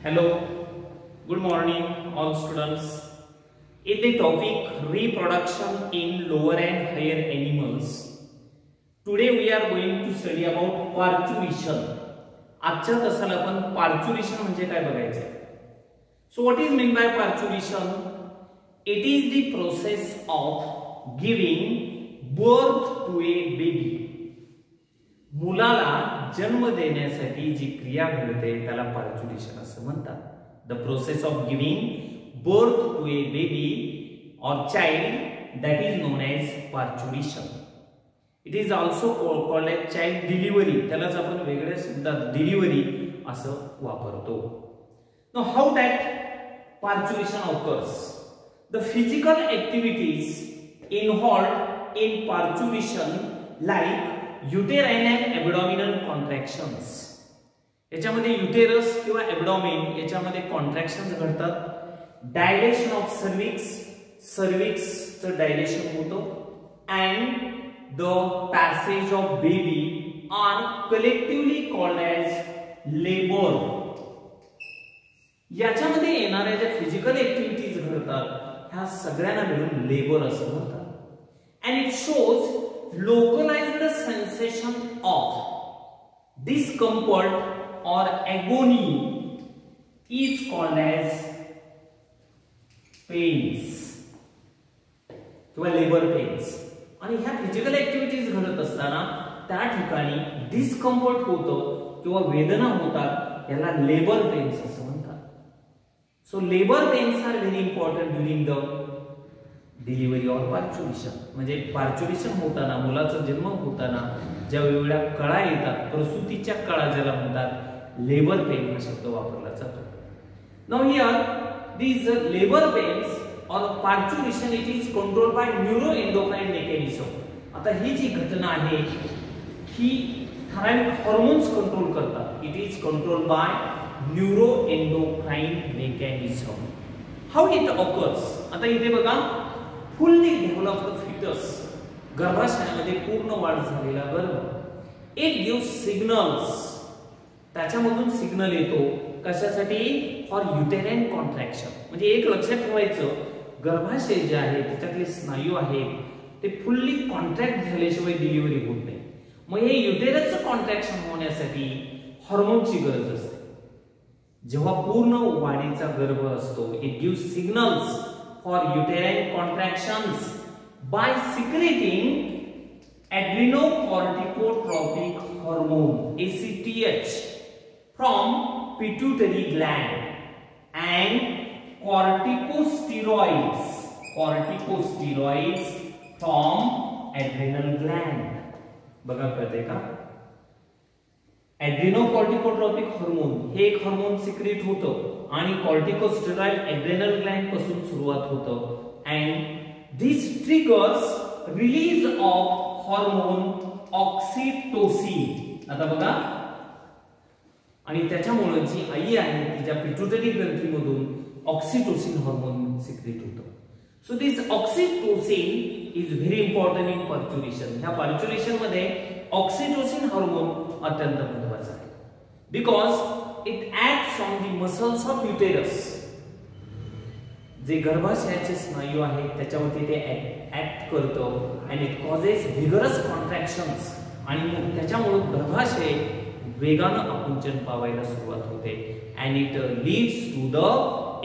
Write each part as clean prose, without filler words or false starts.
Hello, good morning all students. In the topic reproduction in lower and higher animals, today we are going to study about parturition. आजच्या तासाला आपण parturition म्हणजे काय बघायचं आहे. So what is meant by parturition? It is the process of giving birth to a baby. मुलाला जन्म देण्यासाठी जी क्रिया घडते त्याला पार्च्युरेशन असं म्हणतात. The process of giving birth to a baby और child that is known as parturition. It is also called as child delivery. त्यालाच आपण वेगळ्या शब्दात डिलिव्हरी असं वापरतो. Now how that parturition occurs? The physical activities involved in parturition like uterine and abdominal contractions. याच्यामध्ये uterus किंवा abdomen याच्यामध्ये contractions घडतात. डायलेशन ऑफ सर्विक्स चं डायलेशन होतो and the passage of baby are collectively called as labor. याच्यामध्ये येणाऱ्या ज्या physical activities घडतात ह्या सगळ्यांना मिळून लेबर असं म्हणतात. and it shows localized sensation of discomfort or agony is called as pains किंवा labor pains. आणि ह्या फिजिकल ऍक्टिव्हिटीज घडत असताना त्या ठिकाणी डिस्कम्फर्ट होतं किंवा वेदना होतात, याला लेबर पेन्स असं म्हणतात. So labour pains are very important during the delivery or parturition. म्हणजे पार्च्युरेशन होताना, मुलाचा जन्म होताना ज्या वेगवेगळ्या कळा येतात, प्रसूतीच्या कळा ज्याला म्हणतात, लेबर पेन हा शब्द वापरला जातो. Now here these labor pains or parturition it is controlled by neuroendocrine mechanism. आता ही जी घटना आहे ही ठराविक हार्मोन्स कंट्रोल करतात. It is controlled by neuroendocrine mechanism. How it occurs? आता इथे बघा, फुल्ली डेव्हलप्ड फिटस, गर्भाशयामध्ये पूर्ण वाढ झालेला गर्भ, इट गिव्स सिग्नल्स. त्याच्यामधून सिग्नल येतो कशासाठी? For uterine contraction. म्हणजे एक लक्षात ठेवायचं, गर्भाशय जे आहे त्याच्यातले स्नायू आहेत ते फुल्ली कॉन्ट्रॅक्ट झाल्याशिवाय डिलिव्हरी होत नाही. मग हे युटेरसचं कॉन्ट्रॅक्शन होण्यासाठी हार्मोनची गरज असते. जेव्हा पूर्ण वाढीचा गर्भ असतो, it gives signals for uterine contractions by secreting adrenocorticotropic hormone ACTH from pituitary gland and corticosteroids from adrenal gland. बघा कळते का? ऍड्रिनोकॉर्टिकोट्रॉपिक हार्मोन हे एक हार्मोन सिक्रेट होतं आणि कॉर्टिकोस्टेरॉइड एड्रेनल ग्लँड पासून सुरुवात होतं and this triggers release of hormone oxytocin. आता बघा, आणि त्याच्यामुळे जी आई आहे तिच्या पिट्युटरी ग्रंथीमधून ऑक्सिटोसिन हार्मोन सिक्रेट होतं. So this oxytocin is very important in parturition. ह्या पार्च्युरेशन मध्ये ऑक्सिटोसिन हार्मोन अत्यंत महत्वाचा आहे. Because it acts on the muscles of uterus. जे गर्भाशयाचे स्नायू आहेत त्याच्यावरती ते ऍक्ट करतं and it causes vigorous contractions. आणि त्याच्यामुळे गर्भाशय वेगानं आकुंचन पावायला सुरुवात होते and it leads to the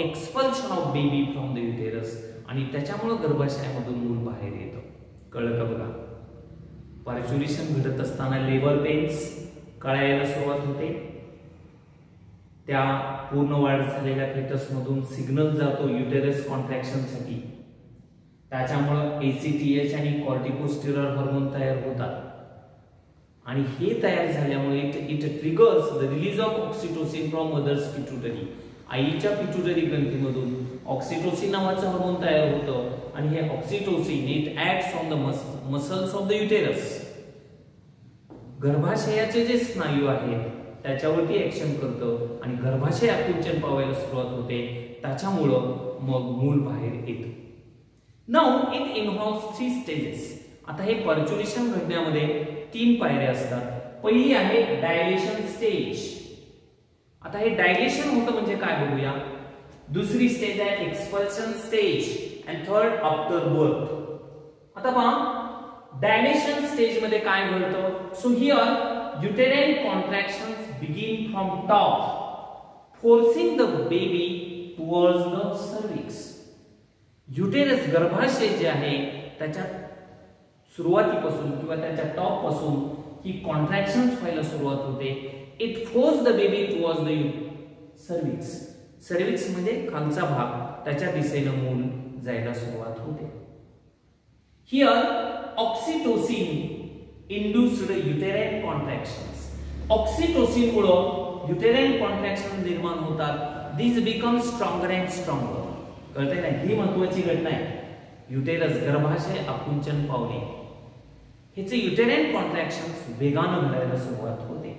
expulsion of baby from the uterus. आणि त्याच्यामुळे गर्भाशयामधून मूल बाहेर येतं. कळलं का? बघा, पार्च्युरेशन घडत असताना लेबर पेन्स कळायला सुरुवात होते. त्या पूर्ण वाढ झालेल्या फेटस मधून सिग्नल जातो युटेरस कॉन्ट्रॅक्शन साठी. त्याच्यामुळे ACTH आणि कॉर्टिकोस्टेरॉइड हार्मोन तयार होतात आणि हे तयार झाल्यामुळे it triggers the release of oxytocin from mother's pituitary. आईच्या पिट्युटरी ग्रंथीमधून ऑक्सिटोसिन नावाचं हार्मोन तयार होतं आणि हे oxytocin it acts on the muscles of the uterus. गर्भाशयाचे जे स्नायू आहेत त्याच्यावरती ऍक्शन करतं आणि गर्भाशय आकुंचन पावायला सुरुवात होते. त्याच्यामुळं मग मूल बाहेर येतं. Now it involves 3 stages. आता हे पार्च्युरेशन घडण्यामध्ये 3 पायऱ्या असतात. पहिली आहे डायलेशन स्टेज आता हे डायलेशन होतं म्हणजे काय बघूया. दुसरी स्टेज आहे expulsion stage and third after birth. आता पहा डायलेशन स्टेज मध्ये काय घडतं. So here uterine contractions begin from top forcing the baby towards the cervix. Uterus गर्भाशय जे आहे त्याच्या सुरुवातीपासून किंवा त्याच्या टॉप पासून ही कॉन्ट्रॅक्शन्स व्हायला सुरुवात होते. It force the baby towards the cervix. Cervix म्हणजे खालचा भाग, त्याच्या दिशेने मूल जायला सुरुवात होते. Here oxytocin induced uterine contractions. Oxytocin मुळे युटेराइन कॉन्ट्रॅक्शन निर्माण होतात. This become stronger and stronger. कळतंय ना, ही महत्त्वाची घटना आहे. युटेरस गर्भाशय आकुंचन पावणे ह्याचे युटेराइन कॉन्ट्रॅक्शन्स वेगाने घडायला सुरुवात होते.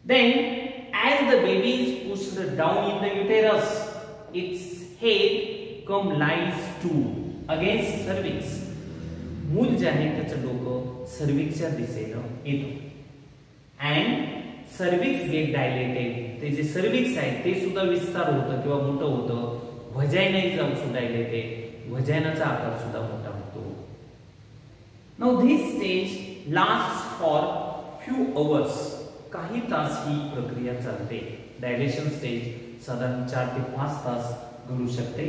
Then as the baby is pushed down in the uterus, its head lies to against cervix. मूल जे आहे त्याचं डोकं सर्विक्सच्या दिशेने येतं and cervix get dilated. ते जे सर्विक्स आहे ते सुद्धा विस्तार होतं किंवा मोठं होतं. व्हजाइना इज ऑल्सो डायलेटेड. व्हजाइनाचा आकार सुद्धा मोठा होतो. Now this stage lasts for few hours. काही तास ही प्रक्रिया चालते. डायलेशन स्टेज साधारण 4 ते 5 तास घडू शकते.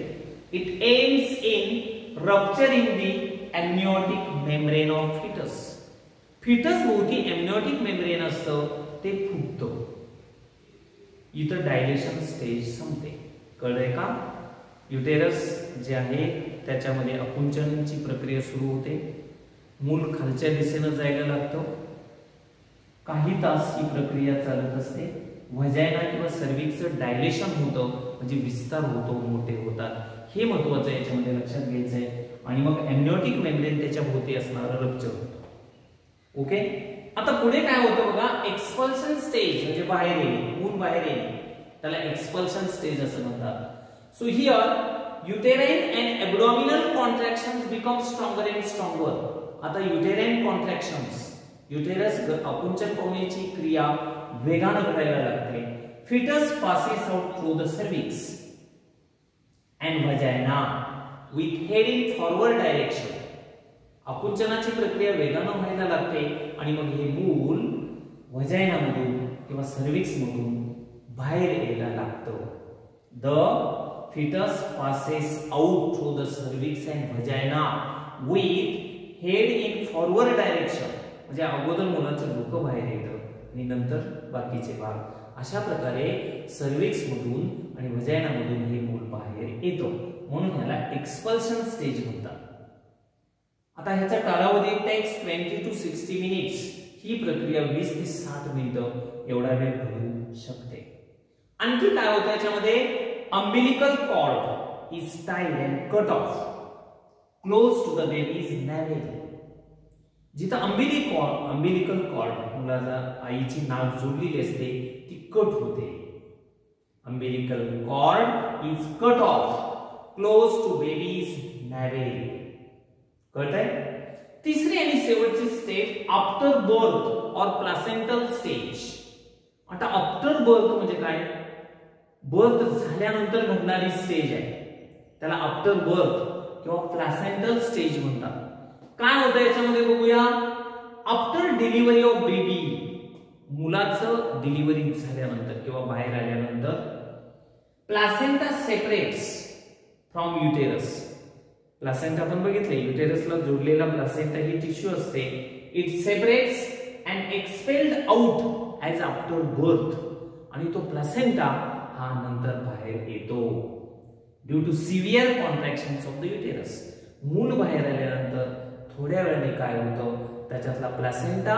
It aims in rupturing the amniotic membrane of foetus. Foetus भोवती एम्नियोटिक मेम्ब्रेन असतं ते फुगतं. इथं डायलेशन स्टेज संपते. कळलंय का. युटेरस जे आहे त्याच्यामध्ये आकुंचनाची प्रक्रिया सुरू होते. मूल खालच्या दिशेने जायला लागतं. काही तास ही प्रक्रिया चालत असते. व्हजाइना किंवा सर्विक्सचं डायलेशन होतं म्हणजे विस्तार होतो, मोठे होतात. हे महत्त्वाचं आहे, याच्यामध्ये लक्षात घ्यायचं आहे. आणि मग एम्नियोटिक मेम्ब्रेन त्याच्या भोवती असणारं रप्चर होतं. ओके. आता पुढे काय होतं बघा. एक्सपल्शन स्टेज म्हणजे बाहेर येणे, मूल बाहेर येणे, त्याला एक्सपल्शन स्टेज असं म्हणतात. So here uterine and abdominal contractions become stronger and stronger. आता युटेराइन कॉन्ट्रॅक्शन्स, युटेरस आकुंचन पावण्याची क्रिया वेगाने घडायला लागते. Foetus passes out through the cervix and vagina with head in forward direction. आकुंचनाची प्रक्रिया वेगाने व्हायला लागते आणि मग हे मूल व्हजाइना मधून किंवा सर्विक्स मधून बाहेर यायला लागतं. The foetus passes out through the cervix and vagina with head in forward direction. म्हणजे अगोदर मुलाचं डोकं बाहेर येतं आणि नंतर बाकीचे भाग. अशा प्रकारे सर्विक्स मधून आणि व्हजाइना मधून हे मूल बाहेर येतो. म्हणून ह्याला एक्सपल्शन स्टेज म्हणतात. आता ह्याचा कालावधी टेक्स 20 to 60 मिनिट्स. ही प्रक्रिया 20 ते 60 मिनिटं एवढा वेळ घडू शकते. आणखी काय होतं याच्यामध्ये. Umbilical cord is tied and cut off close to the baby's navel. जिथं अम्बिलिकल कॉर्ड मुलाला आईची नाक जोडलेली असते ती कट होते. Umbilical cord is cut off close to baby's navel. कळतंय. तिसरी आणि शेवटची स्टेज आफ्टर बर्थ और प्लासेंटल स्टेज. आता आफ्टर बर्थ म्हणजे काय. बर्थ झाल्यानंतर घडणारी स्टेज आहे त्याला आफ्टर बर्थ किंवा प्लासेंटल स्टेज म्हणतात. काय होतं याच्यामध्ये बघूया. आफ्टर डिलिव्हरी ऑफ बेबी, मुलाचं डिलिव्हरी झाल्यानंतर किंवा बाहेर आल्यानंतर placenta separates from uterus. Placenta आपण बघितले, युटेरसला जोडलेला प्लासेंटा ही टिश्यू असते. It separates and expelled out as after birth. आणि तो प्लासेंटा हा नंतर बाहेर येतो due to severe contractions of the uterus. मूल बाहेर आल्यानंतर थोड्या वेळाने काय होतं, त्याच्यातला प्लासेंटा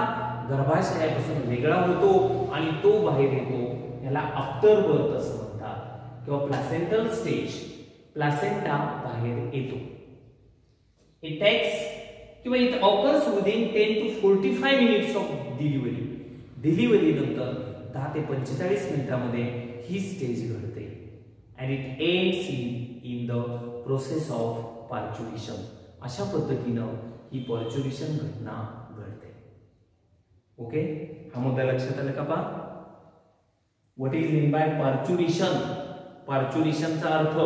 गर्भाशयापासून वेगळा होतो आणि तो बाहेर येतो. याला आफ्टर बर्थ असं म्हणतात किंवा प्लासेंटल स्टेज. प्लासेंटा बाहेर येतो. इट टेक्स किंवा it occurs within 10 to 45 minutes of delivery. Delivery नंतर 10 ते 45 मिनिटांमध्ये ही स्टेज घडते. And it ends in the process of parturition. अशा पद्धतीनं ही पार्च्युरेशन घटना घडते. ओके. हा मुद्दा लक्षात आला का पहा. व्हॉट इज मीन बाय पार्च्युरेशन, पार्च्युरेशनचा अर्थ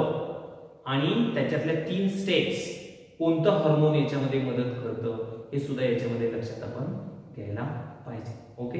आणि त्याच्यातल्या 3 स्टेप्स, कोणतं हार्मोन याच्यामध्ये मदत करतं हे सुद्धा याच्यामध्ये लक्षात आपण घ्यायला पाहिजे. ओके.